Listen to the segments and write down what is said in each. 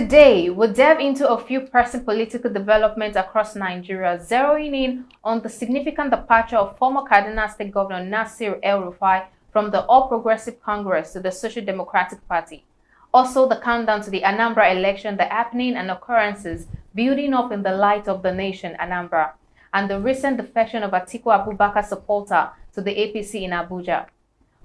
Today, we'll delve into a few pressing political developments across Nigeria, zeroing in on the significant departure of former Kaduna State Governor Nasir El-Rufai from the All Progressive Congress to the Social Democratic Party. Also, the countdown to the Anambra election, the happening and occurrences building up in the light of the nation, Anambra, and the recent defection of Atiku Abubakar's supporter to the APC in Abuja.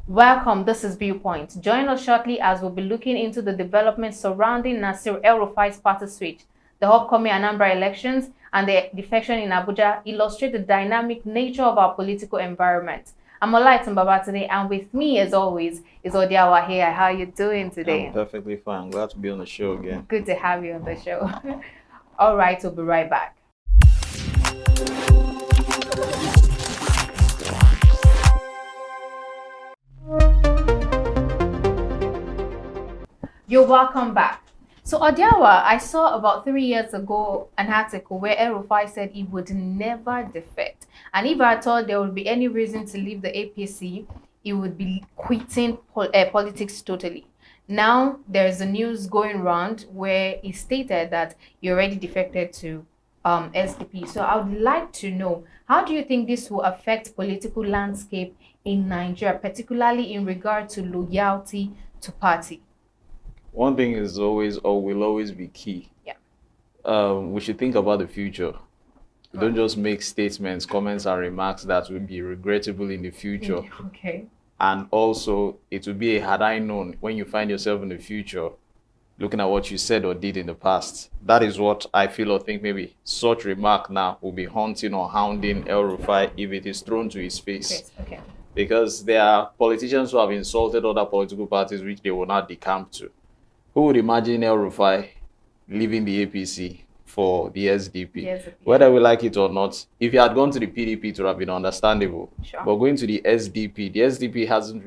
Welcome, this is Viewpoint. Join us shortly as we'll be looking into the developments surrounding Nasir El-Rufai's party switch, the upcoming Anambra elections, and the defection in Abuja illustrate the dynamic nature of our political environment. I'm Olaitan Baba today, and with me, as always, is Odiawa here. How are you doing today? I'm perfectly fine. Glad to be on the show again. Good to have you on the show. All right, we'll be right back. You're welcome back. So Odiawa, I saw about 3 years ago an article where El-Rufai said he would never defect. And if I thought there would be any reason to leave the APC, he would be quitting politics totally. Now there's a news going around where he stated that he already defected to SDP. So I would like to know, how do you think this will affect political landscape in Nigeria, particularly in regard to loyalty to party? One thing is always or will always be key. Yeah. We should think about the future. Don't just make statements, comments, and remarks that will be regrettable in the future. Okay. And also, it will be a had I known when you find yourself in the future, looking at what you said or did in the past. That is what I feel or think maybe such remark now will be haunting or hounding El-Rufai if it is thrown to his face. Okay. Because there are politicians who have insulted other political parties which they will not decamp to. Who would imagine El-Rufai leaving the APC for the SDP? Yes, Whether we like it or not, if he had gone to the PDP, it would have been understandable. Sure. But going to the SDP hasn't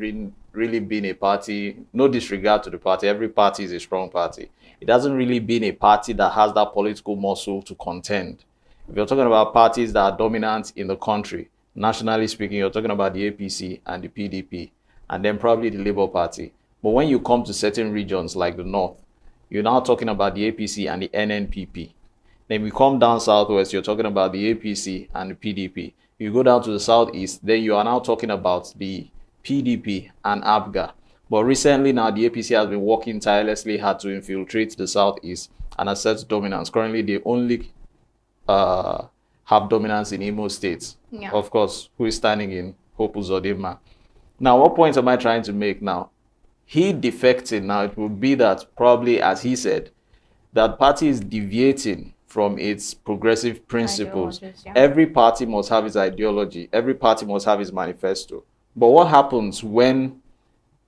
really been a party, no disregard to the party. Every party is a strong party. It hasn't really been a party that has that political muscle to contend. If you're talking about parties that are dominant in the country, nationally speaking, you're talking about the APC and the PDP, and then probably the Labour Party. But when you come to certain regions like the North, you're now talking about the APC and the NNPP. Then we come down southwest, you're talking about the APC and the PDP. You go down to the southeast, then you are now talking about the PDP and APGA. But recently now, the APC has been working tirelessly hard to infiltrate the southeast and assert dominance. Currently, they only have dominance in Imo State. Yeah. Of course, who is standing in Hope Uzodimma. Now, what point am I trying to make now? He defected now, it would be that probably, as he said, that party is deviating from its progressive principles. Yeah. Every party must have its ideology. Every party must have its manifesto. But what happens when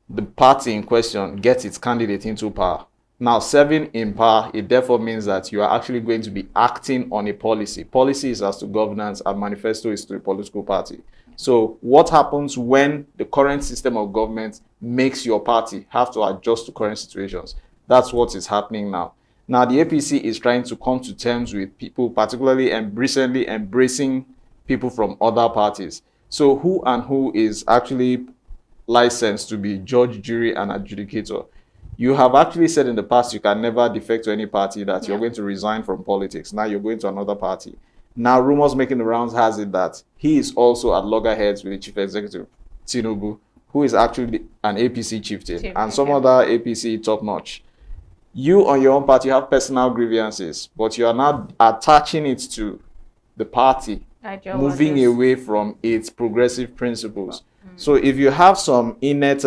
the party in question gets its candidate into power? Now, serving in power, it therefore means that you are actually going to be acting on a policy. Policy is as to governance and manifesto is to a political party. So what happens when the current system of government makes your party have to adjust to current situations? That's what is happening now. Now, the APC is trying to come to terms with people, particularly and recently embracing people from other parties. So who is actually licensed to be judge, jury, and adjudicator? You have actually said in the past you can never defect to any party, that you're going to resign from politics. Now you're going to another party. Now, rumors making the rounds has it that he is also at loggerheads with the chief executive, Tinubu, who is actually an APC chieftain, and some other APC top-notch. You, on your own part, you have personal grievances, but you are now attaching it to the party, moving away from its progressive principles. So if you have some innate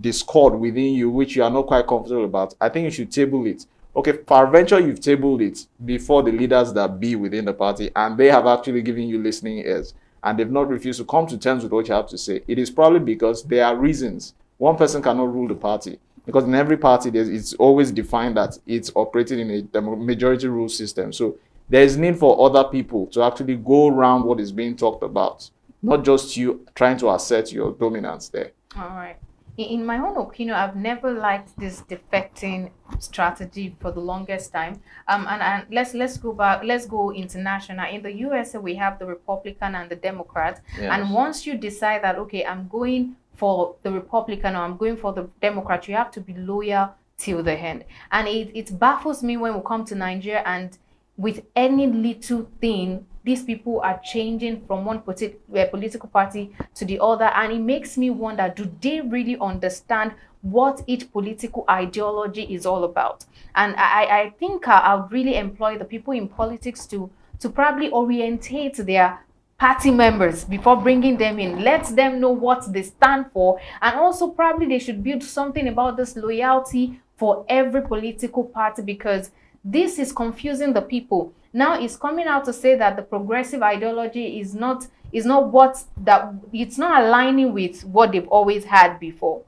discord within you, which you are not quite comfortable about, I think you should table it. Okay, peradventure you've tabled it before the leaders that be within the party, and they have actually given you listening ears, and they've not refused to come to terms with what you have to say. It is probably because there are reasons. One person cannot rule the party, because in every party, it's always defined that it's operating in a majority rule system. So there is need for other people to actually go around what is being talked about, not just you trying to assert your dominance there. All right. In my own opinion, I've never liked this defecting strategy for the longest time. And let's go back. Let's go international. In the USA, we have the Republican and the Democrat. Yes. And once you decide that, okay, I'm going for the Republican or I'm going for the Democrat, you have to be loyal till the end. And it baffles me when we come to Nigeria, and with any little thing, these people are changing from one political party to the other, and it makes me wonder, do they really understand what each political ideology is all about? And I think I would really employ the people in politics to probably orientate their party members before bringing them in. Let them know what they stand for, and also probably they should build something about this loyalty for every political party, because this is confusing the people. Now it's coming out to say that the progressive ideology is not it's not aligning with what they've always had before.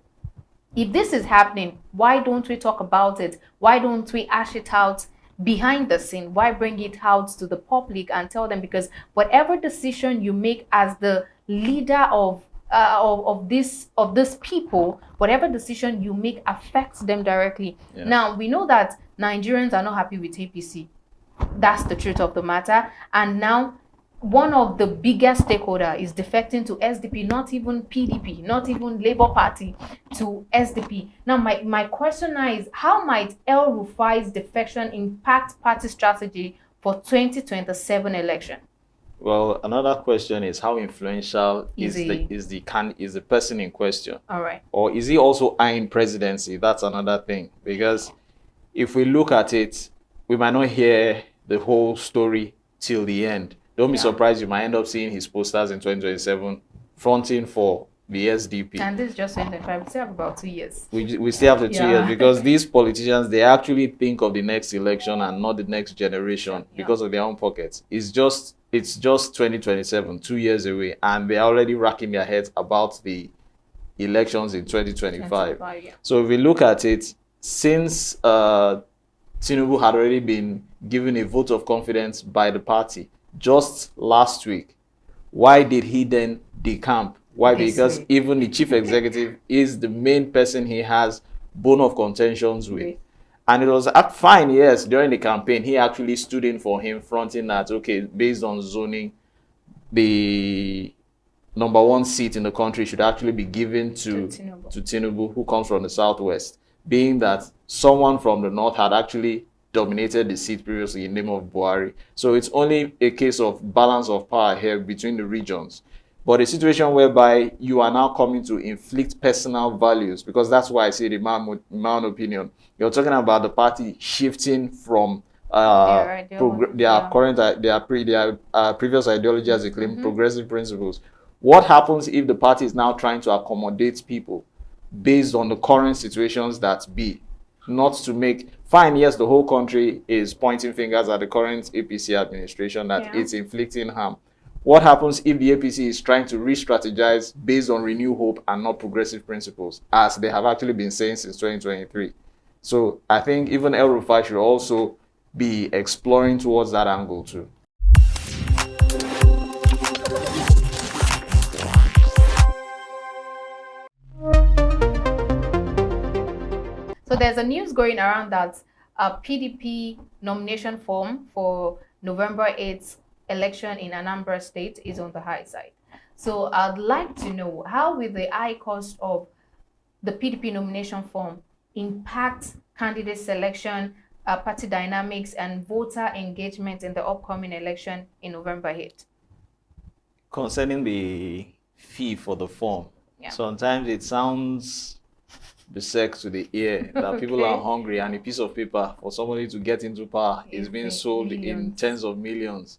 If this is happening, why don't we talk about it? Why don't we ash it out behind the scene? Why bring it out to the public and tell them? Because whatever decision you make as the leader of this people, whatever decision you make affects them directly. Yeah. Now we know that Nigerians are not happy with APC. That's the truth of the matter. And now one of the biggest stakeholder is defecting to SDP, not even PDP, not even Labour Party, to SDP. Now, my question now is, how might El-Rufai's defection impact party strategy for 2027 election? Well, another question is, how influential is the person in question? All right. Or is he also eyeing presidency? That's another thing. Because if we look at it, we might not hear the whole story till the end. Don't be surprised, you might end up seeing his posters in 2027 fronting for the SDP. And this is just 2025. We still have about 2 years. We still have the 2 years, because these politicians, they actually think of the next election and not the next generation because of their own pockets. It's just 2027, 2 years away, and they're already racking their heads about the elections in 2025. So if we look at it, since Tinubu had already been given a vote of confidence by the party just last week, why did he then decamp? Why? Because even the chief executive is the main person he has bone of contentions with. And it was fine, yes, during the campaign, he actually stood in for him, fronting that, okay, based on zoning, the #1 seat in the country should actually be given to Tinubu, who comes from the southwest, being that someone from the north had actually dominated the seat previously in the name of Buhari. So it's only a case of balance of power here between the regions. But a situation whereby you are now coming to inflict personal values, because that's why I say, in my own opinion, you're talking about the party shifting from their previous ideology, as they claim, progressive principles. What happens if the party is now trying to accommodate people based on the current situations that be? Not to make fine, yes, the whole country is pointing fingers at the current APC administration that it's inflicting harm. What happens if the APC is trying to re-strategize based on renewed hope and not progressive principles, as they have actually been saying since 2023? So I think even El-Rufai should also be exploring towards that angle too. So there's a news going around that a PDP nomination form for November 8th election in Anambra State is on the high side. So I'd like to know, how will the high cost of the PDP nomination form impact candidate selection, party dynamics, and voter engagement in the upcoming election in November 8th? Concerning the fee for the form, sometimes it sounds the sex to the ear that people are hungry, and a piece of paper for somebody to get into power is being sold in tens of millions,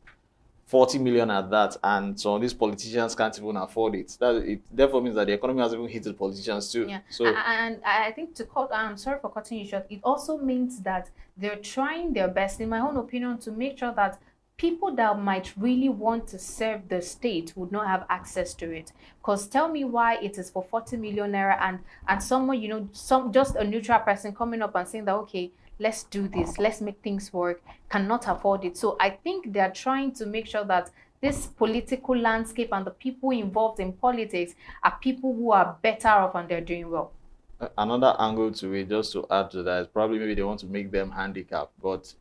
40 million at that, and so these politicians can't even afford it. It therefore means that the economy has even hit the politicians too. So, and I think I'm sorry for cutting you short, it also means that they're trying their best, in my own opinion, to make sure that people that might really want to serve the state would not have access to it. Because tell me why it is for 40 million naira, and someone, just a neutral person coming up and saying that, okay, let's do this, let's make things work, cannot afford it. So I think they're trying to make sure that this political landscape and the people involved in politics are people who are better off and they're doing well. Another angle to it, just to add to that, is probably maybe they want to make them handicapped. But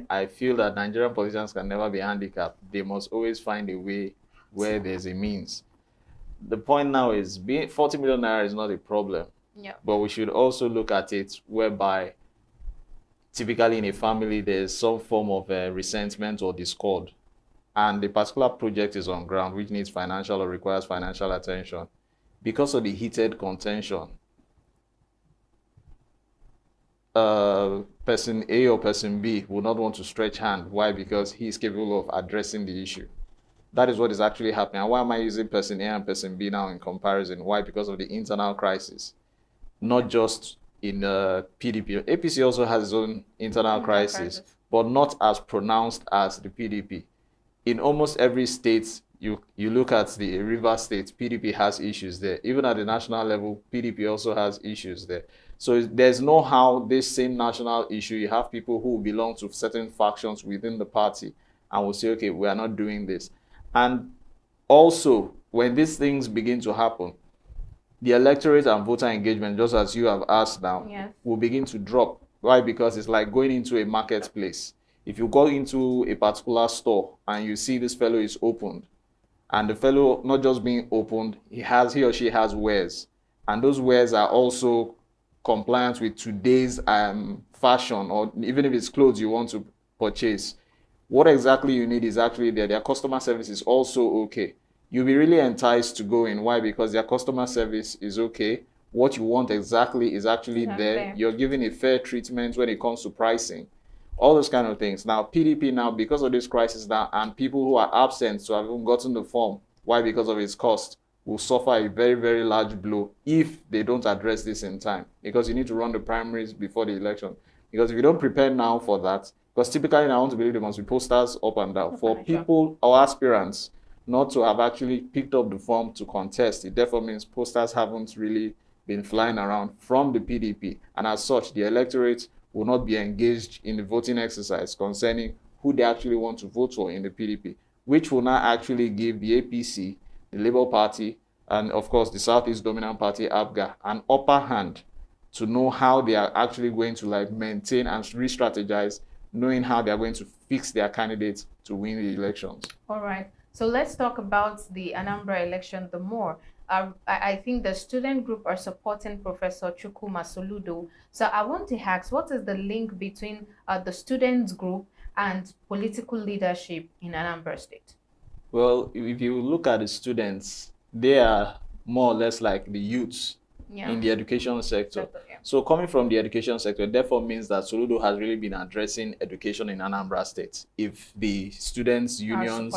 I feel that Nigerian politicians can never be handicapped. They must always find a way where there's a means. The point now is, being 40 million naira is not a problem. Yeah. But we should also look at it whereby typically in a family there's some form of resentment or discord, and the particular project is on ground which needs financial or requires financial attention. Because of the heated contention, person A or person B will not want to stretch hand. Why? Because he is capable of addressing the issue. That is what is actually happening. And why am I using person A and person B now in comparison? Why? Because of the internal crisis. Not just in PDP. APC also has its own internal crisis, but not as pronounced as the PDP. In almost every state, you look at the river state, PDP has issues there. Even at the national level, PDP also has issues there. So there's no how this same national issue, you have people who belong to certain factions within the party and will say, okay, we are not doing this. And also, when these things begin to happen, the electorate and voter engagement, just as you have asked now, Yes. will begin to drop. Why? Because it's like going into a marketplace. If you go into a particular store and you see this fellow is opened, and the fellow not just being opened, he or she has wares, and those wares are also compliant with today's fashion, or even if it's clothes you want to purchase, what exactly you need is actually there. Their customer service is also okay. You'll be really enticed to go in. Why? Because their customer service is okay. What you want exactly is actually there. You're given a fair treatment when it comes to pricing. All those kind of things. Now, PDP now, because of this crisis now, and people who are absent to have even gotten the form, why? Because of its cost, will suffer a very, very large blow if they don't address this in time. Because you need to run the primaries before the election. Because if you don't prepare now for that, because typically I want to believe there must be posters up and down. For people or aspirants not to have actually picked up the form to contest, it therefore means posters haven't really been flying around from the PDP. And as such, the electorate will not be engaged in the voting exercise concerning who they actually want to vote for in the PDP, which will now actually give the APC, the Labour Party, and of course the Southeast Dominant Party, APGA, an upper hand to know how they are actually going to maintain and re-strategize, knowing how they are going to fix their candidates to win the elections. All right. So let's talk about the Anambra election the more. I think the student group are supporting Professor Chukwuma Soludo. So I want to ask, what is the link between the students group and political leadership in Anambra State? Well, if you look at the students, they are more or less like the youths in the education sector. So coming from the education sector, therefore means that Soludo has really been addressing education in Anambra State. If the students' unions,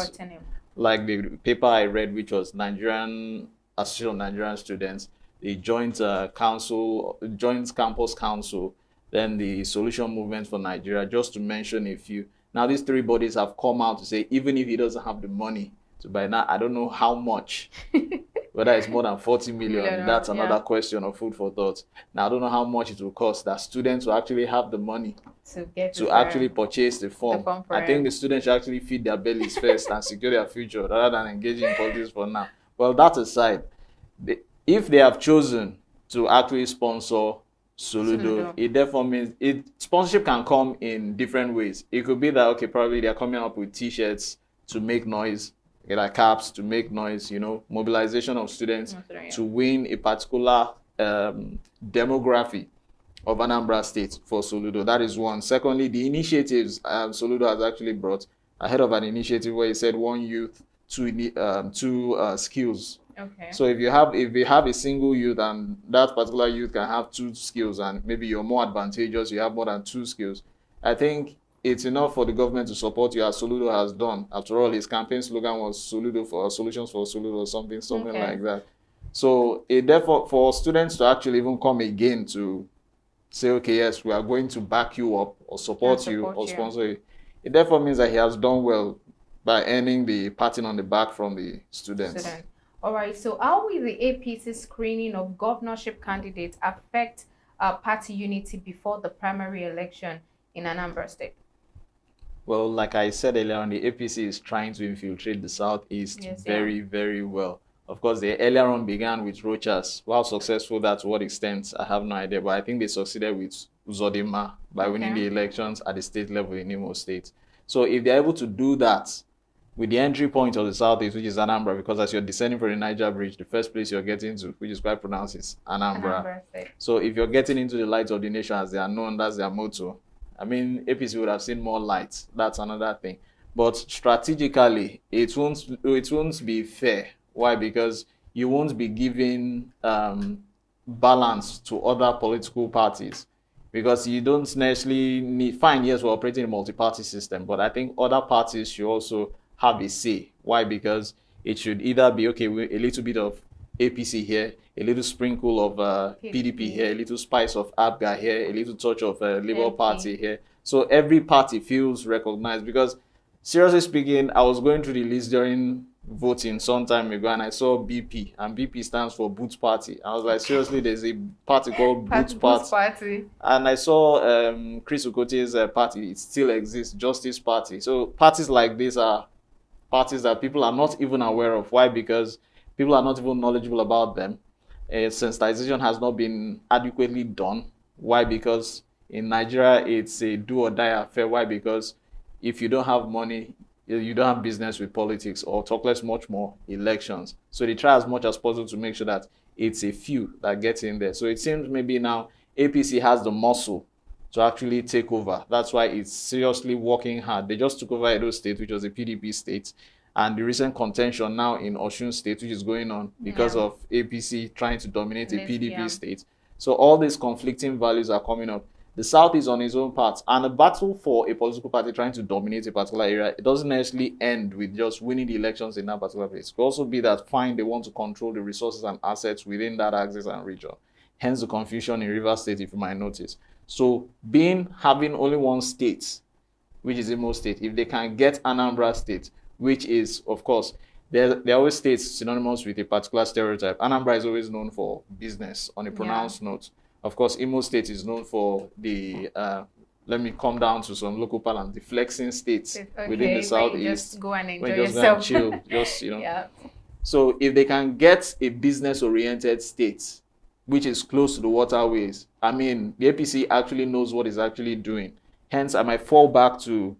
like the paper I read, which was Nigerian Association of Nigerian Students, the Joint Campus Council, then the Solution Movement for Nigeria, just to mention a few. Now, these three bodies have come out to say, even if he doesn't have the money to buy now, I don't know how much, whether it's more than 40 million, that's another question of food for thought. Now, I don't know how much it will cost that students will actually have the money to actually purchase the form. I think the students should actually feed their bellies first and secure their future rather than engaging in politics for now. Well, that aside, if they have chosen to actually sponsor Soludo, it therefore means sponsorship can come in different ways. It could be that, okay, probably they're coming up with t-shirts to make noise, like caps to make noise, mobilization of students to win a particular demography of Anambra State for Soludo. That is one. Secondly, the initiatives Soludo has actually brought ahead of an initiative where he said one youth, two skills. Okay. So if you have a single youth and that particular youth can have 2 skills and maybe you're more advantageous, you have more than 2 skills, I think it's enough for the government to support you as Soludo has done. After all, his campaign slogan was Soludo for Solutions for Soludo or something like that. So therefore for students to actually even come again to say, okay, yes, we are going to back you up or support you or sponsor you, it therefore means that he has done well by earning the patting on the back from the students. All right, so how will the APC screening of governorship candidates affect party unity before the primary election in Anambra State? Well, like I said earlier on, the APC is trying to infiltrate the Southeast very, very well. Of course, they earlier on began with Rochas. How successful that to what extent, I have no idea. But I think they succeeded with Uzodimma by winning the elections at the state level in Imo State. So if they're able to do that, with the entry point of the southeast, which is Anambra, because as you're descending from the Niger Bridge, the first place you're getting to, which is quite pronounced, is Anambra. So if you're getting into the light of the nation, as they are known, that's their motto. I mean, APC would have seen more light. That's another thing. But strategically, it won't be fair. Why? Because you won't be giving balance to other political parties, because you don't necessarily need, fine, yes, we're operating a multi-party system, but I think other parties should also have a say. Why? Because it should either be, okay, a little bit of APC here, a little sprinkle of PDP here, a little spice of APGA here, a little touch of Labour Party here. So every party feels recognized. Because seriously speaking, I was going through the list during voting some time ago, and I saw BP, and BP stands for Boots Party. I was like, seriously, there's a party called Boots Party. And I saw Chris Okote's party, it still exists, Justice Party. So parties like this are parties that people are not even aware of. Why? Because people are not even knowledgeable about them. Sensitization has not been adequately done. Why? Because in Nigeria, it's a do or die affair. Why? Because if you don't have money, you don't have business with politics, or talk less, much more elections. So they try as much as possible to make sure that it's a few that get in there. So it seems maybe now APC has the muscle to actually take over. That's why it's seriously working hard. They just took over Edo State, which was a PDP state, and the recent contention now in Osun State, which is going on because of APC trying to dominate a PDP state. So all these conflicting values are coming up. The South is on its own path, and a battle for a political party trying to dominate a particular area, it doesn't necessarily end with just winning the elections in that particular place. It could also be that, fine, they want to control the resources and assets within that axis and region. Hence the confusion in Rivers State, if you might notice. So having only one state, which is Imo State, if they can get Anambra State, which is, of course, there are always states synonymous with a particular stereotype. Anambra is always known for business, on a pronounced note. Of course, Imo State is known for the, let me come down to some local parlance, the flexing states within the southeast. Just go and enjoy yourself. Go and chill, just, So if they can get a business-oriented state, which is close to the waterways, I mean, the APC actually knows what it's actually doing. Hence, I might fall back to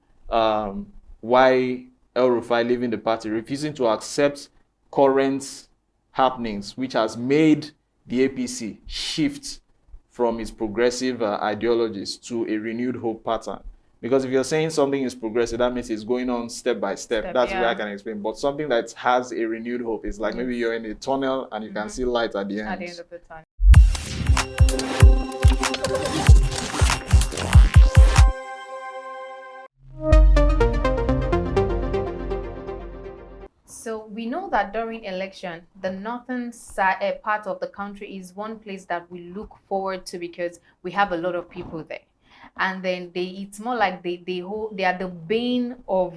why El-Rufai leaving the party, refusing to accept current happenings, which has made the APC shift from its progressive ideologies to a renewed hope pattern. Because if you're saying something is progressive, that means it's going on step by step. That's the way I can explain. But something that has a renewed hope is like maybe you're in a tunnel and you can see light at the end. At the end of the tunnel. So we know that during election, the northern side, part of the country is one place that we look forward to because we have a lot of people there, and then it's more like they are the bane of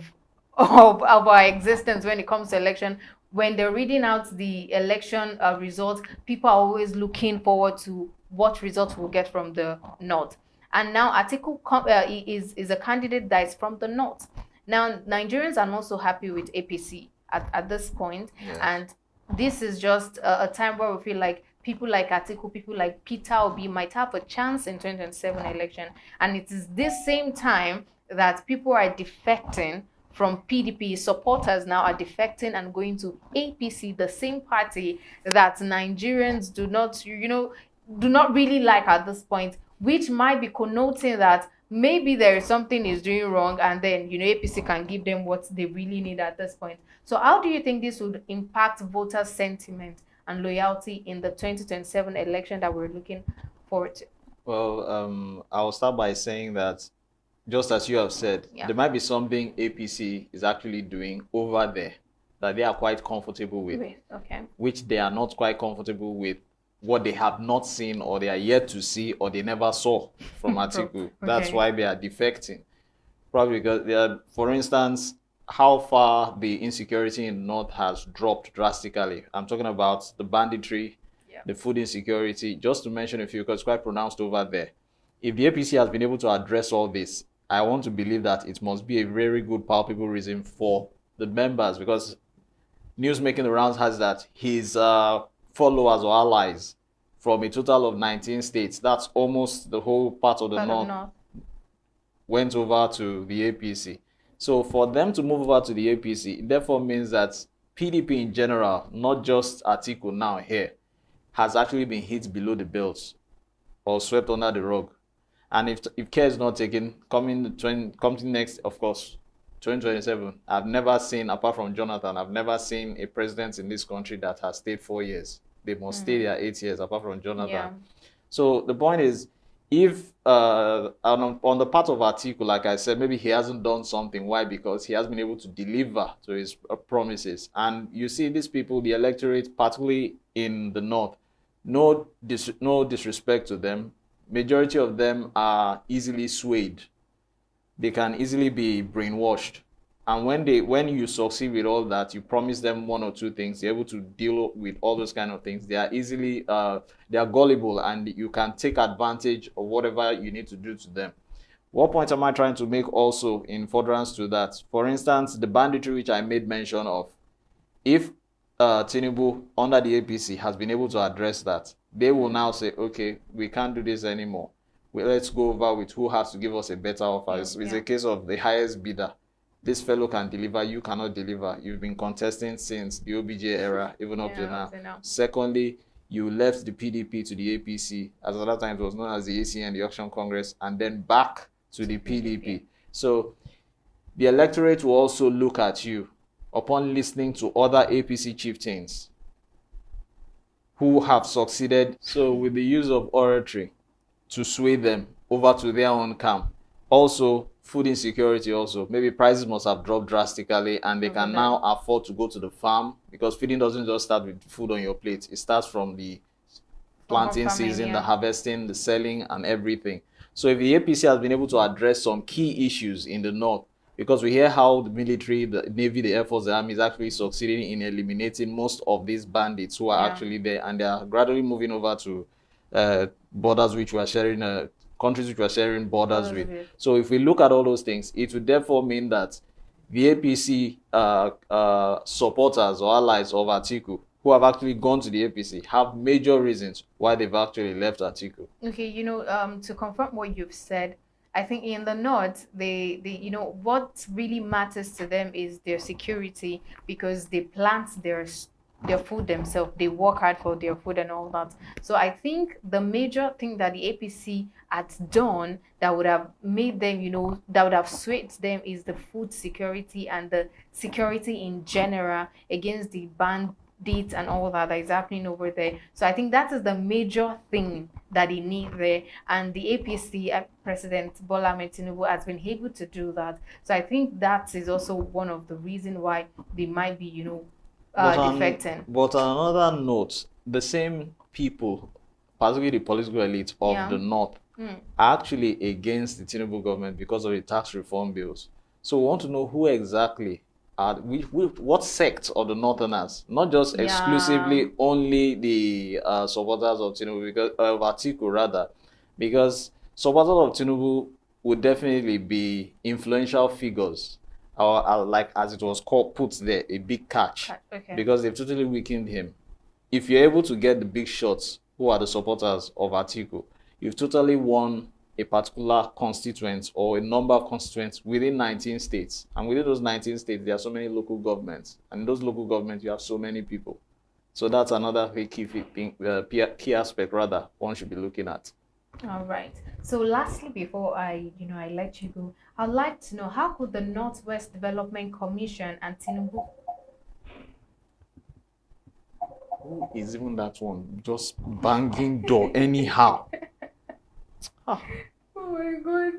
our existence when it comes to election. When they're reading out the election results, people are always looking forward to what results we'll get from the north. And now Atiku is a candidate that is from the north. Now Nigerians are not so happy with APC at this point. And this is just a time where we feel like people like Atiku, people like Peter Obi might have a chance in 2027 election. And it is this same time that people are defecting from PDP. Supporters now are defecting and going to APC, the same party that Nigerians do not really like at this point, which might be connoting that maybe there is something is doing wrong, and then APC can give them what they really need at this point. So how do you think this would impact voter sentiment and loyalty in the 2027 election that we're looking forward to? Well, I'll start by saying that, just as you have said, there might be something APC is actually doing over there that they are quite comfortable with, which they are not quite comfortable with what they have not seen, or they are yet to see, or they never saw from Atiku. That's why they are defecting. Probably because they are, for instance, how far the insecurity in the north has dropped drastically. I'm talking about the banditry, the food insecurity, just to mention a few, because it's quite pronounced over there. If the APC has been able to address all this, I want to believe that it must be a very good, palpable reason for the members, because news making the rounds has that his followers or allies from a total of 19 states, that's almost the whole part of the north, went over to the APC. So for them to move over to the APC, it therefore means that PDP in general, not just Atiku now here, has actually been hit below the belt or swept under the rug. And if care is not taken, coming next, of course, 2027, I've never seen, apart from Jonathan, I've never seen a president in this country that has stayed 4 years. They must stay there 8 years, apart from Jonathan. Yeah. So the point is, if on the part of Atiku, like I said, maybe he hasn't done something. Why? Because he has been able to deliver to his promises. And you see these people, the electorate, particularly in the north, no disrespect to them, majority of them are easily swayed. They can easily be brainwashed. And when you succeed with all that, you promise them one or two things, they're able to deal with all those kind of things. They are easily, they are gullible, and you can take advantage of whatever you need to do to them. What point am I trying to make also in furtherance to that? For instance, the banditry which I made mention of, if Tinubu under the APC has been able to address that, they will now say, okay, we can't do this anymore. Let's go over with who has to give us a better offer. It's a case of the highest bidder. This fellow can deliver, you cannot deliver. You've been contesting since the OBJ era, even up to now. Secondly, you left the PDP to the APC. At that time, it was known as the ACN, the Action Congress, and then back to the PDP. So the electorate will also look at you upon listening to other APC chieftains who have succeeded. So with the use of oratory to sway them over to their own camp. Also, food insecurity also. Maybe prices must have dropped drastically and they can now afford to go to the farm, because feeding doesn't just start with food on your plate. It starts from the planting season, the harvesting, the selling, and everything. So if the APC has been able to address some key issues in the north, because we hear how the military, the Navy, the Air Force, the Army is actually succeeding in eliminating most of these bandits who are actually there, and they are gradually moving over to borders which we are sharing, countries which we are sharing borders with. So if we look at all those things, it would therefore mean that the APC supporters or allies of Atiku who have actually gone to the APC have major reasons why they've actually left Atiku. Okay, you know, to confirm what you've said, I think in the north, they you know, what really matters to them is their security, because they plant their food themselves. They work hard for their food and all that. So I think the major thing that the APC had done that would have made them, you know, that would have swayed them is the food security and the security in general against the bandits and all that is happening over there. So I think that is the major thing that they need there, and the APC President Bola Ahmed Tinubu has been able to do that. So I think that is also one of the reasons why they might be, you know, defecting. But on another note, the same people, particularly the political elite of the north, are actually against the Tinubu government because of the tax reform bills. So we want to know who exactly are, what sect of the northerners, not just exclusively only the supporters of Tinubu, because of Atiku rather, because supporters of Tinubu would definitely be influential figures, or like as it was called, put there, a big catch, because they've totally weakened him. If you're able to get the big shots who are the supporters of Atiku, you've totally won a particular constituent or a number of constituents within 19 states. And within those 19 states, there are so many local governments. And in those local governments, you have so many people. So that's another key thing, key aspect rather, one should be looking at. All right. So lastly, before I let you go, I'd like to know, how could the Northwest Development Commission and Tinubu... Who is even that one? Just banging door anyhow. Oh my God.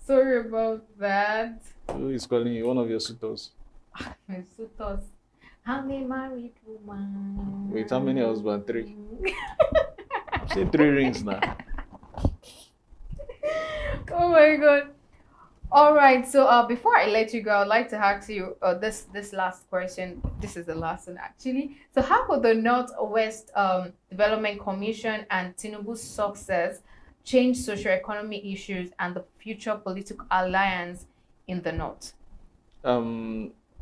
Sorry about that. Who is calling you? One of your suitors. My suitors. I'm a married woman. Wait, how many husbands? 3. Say 3 rings now. Oh my God. All right. So before I let you go, I'd like to ask you this last question. This is the last one, actually. So how could the Northwest Development Commission and Tinubu's success change socio-economic issues and the future political alliance in the North?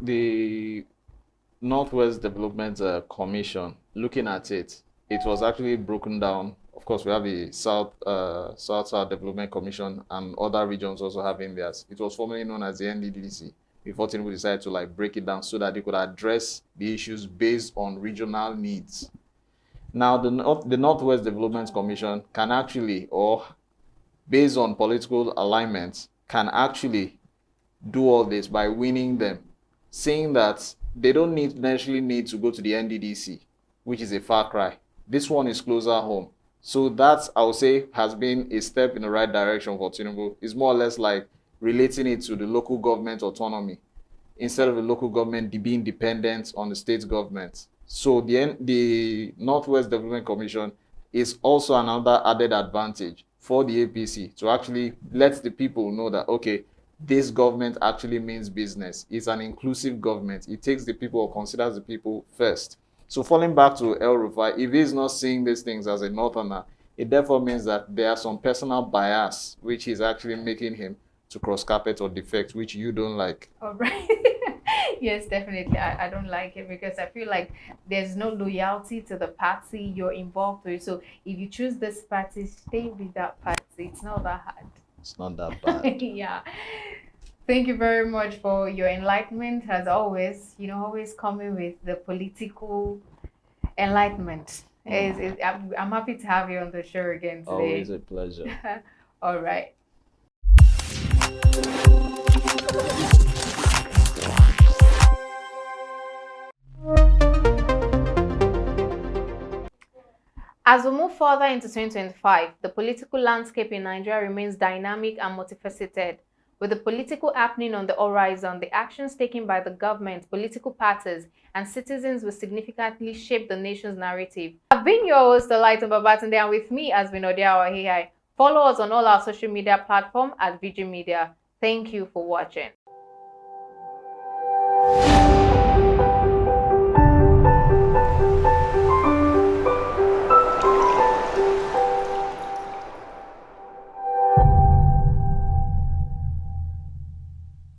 The Northwest Development Commission, looking at it, it was actually broken down. Of course, we have the South Development Commission and other regions also having theirs. It was formerly known as the NDDC before Tinubu decided to like break it down so that they could address the issues based on regional needs. Now, the Northwest Development Commission can actually, or based on political alignments, can actually do all this by winning them, saying that they don't necessarily need to go to the NDDC, which is a far cry. This one is closer home. So that, I would say, has been a step in the right direction for Tinubu. It's more or less like relating it to the local government autonomy instead of the local government being dependent on the state government. So the Northwest Development Commission is also another added advantage for the APC to actually let the people know that, okay, this government actually means business. It's an inclusive government. It takes the people or considers the people first. So falling back to El-Rufai, if he's not seeing these things as a northerner, it therefore means that there are some personal bias which is actually making him to cross carpet or defect, which you don't like. All right. Yes, definitely. I don't like it because I feel like there's no loyalty to the party you're involved with. So if you choose this party, stay with that party. It's not that hard. It's not that bad. Yeah. Thank you very much for your enlightenment, as always. Always coming with the political enlightenment. I'm happy to have you on the show again today. Always a pleasure. All right. As we move further into 2025, the political landscape in Nigeria remains dynamic and multifaceted. With the political happening on the horizon, the actions taken by the government, political parties, and citizens will significantly shape the nation's narrative. I've been your host, Olaitan Babatunde, and with me has been Odia Wahihai. Follow us on all our social media platforms at Veegil Media. Thank you for watching.